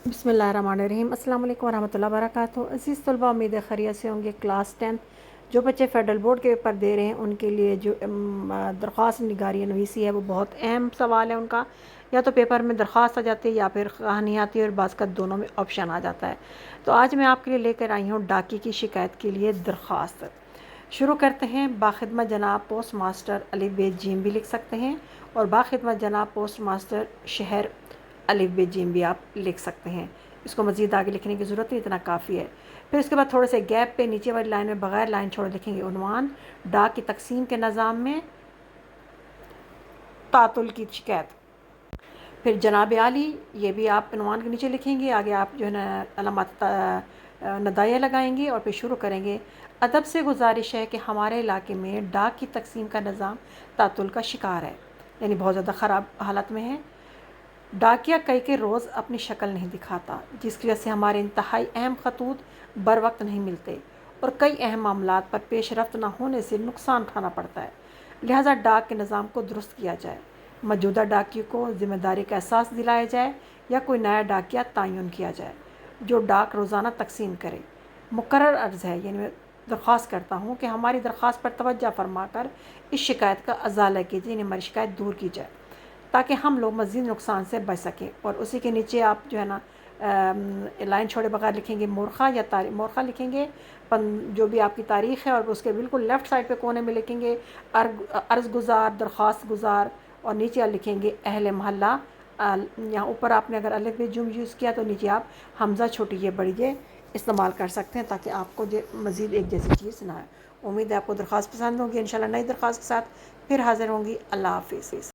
बिस्मिल्लाहिर्रहमानिर्रहीम। अस्सलाम वालेकुम वरहमतुल्लाहि वबरकातुहू। अज़ीज़ तलबा, उम्मीद है खैरियत से होंगे। क्लास 10 जो बच्चे फेडरल बोर्ड के पेपर दे रहे हैं उनके लिए जो दरख्वास्त निगारी नवीसी है वो बहुत अहम सवाल है उनका। या तो पेपर में दरख्वास्त आ जाती है या फिर कहानी आती है और बाज़ का दोनों में ऑप्शन आ जाता है। तो आज मैं आपके लिए लेकर आई हूँ डाकी की शिकायत के लिए दरख्वास्त। शुरू करते हैं। बाखिदमत जनाब पोस्ट मास्टर अलिफ बे जीम भी लिख सकते हैं और बाखिदमत जनाब पोस्ट मास्टर शहर अलिफ बे जीम भी आप लिख सकते हैं। इसको मज़ीद आगे लिखने की ज़रूरत नहीं, इतना काफ़ी है। फिर उसके बाद थोड़े से गैप पे नीचे वाली लाइन में बगैर लाइन छोड़ लिखेंगे उन्वान डाक की तकसीम के निज़ाम में तातुल की शिकायत। फिर जनाब आली, ये भी आप उन्वान के नीचे लिखेंगे। आगे आप जो है ना अलामत नदाया लगाएंगे और फिर शुरू करेंगे। अदब से गुजारिश है कि हमारे इलाके में डाक की तकसीम का निज़ाम तातुल का शिकार है, यानी बहुत ज़्यादा ख़राब हालत में है। डाकिया कई के रोज़ अपनी शक्ल नहीं दिखाता, जिसकी वजह से हमारे इंतहाई अहम खतूत बर वक्त नहीं मिलते और कई अहम मामलात पर पेश रफ्त न होने से नुकसान उठाना पड़ता है। लिहाजा डाक के निज़ाम को दुरुस्त किया जाए, मौजूदा डाकियों को ज़िम्मेदारी का एहसास दिलाया जाए या कोई नया डाकिया तयन किया जाए जो डाक रोज़ाना तकसीम करे। मुकर्रर अर्ज़ है, यानी मैं दरख्वास्त करता हूँ कि हमारी दरख्वास्त पर तवज्जो फरमा कर इस शिकायत का अजाला कीजिए, यानी हमारी शिकायत दूर की जाए ताकि हम लोग मज़ीद नुकसान से बच सकें। और उसी के नीचे आप जो है ना लाइन छोड़े बगैर लिखेंगे मोरखा या मोरखा लिखेंगे जो भी आपकी तारीख़ है, और उसके बिल्कुल लेफ़्ट साइड पे कोने में लिखेंगे अर्ज़ गुज़ार, दरख्वास्त गुज़ार, और नीचे आप लिखेंगे अहले मोहल्ला। यहाँ ऊपर आपने अगर अलिफ बे जुम यूज़ किया तो नीचे आप हमज़ा छोटी ये बड़ी ये इस्तेमाल कर सकते हैं ताकि आपको जो मज़ीद एक जैसी चीज़ ना है। उम्मीद है आपको दरख्वास्त पसंद होगी। इंशाल्लाह नई दरख्वास्त के साथ फिर हाज़िर होंगी। अल्लाह हाफ़िज़।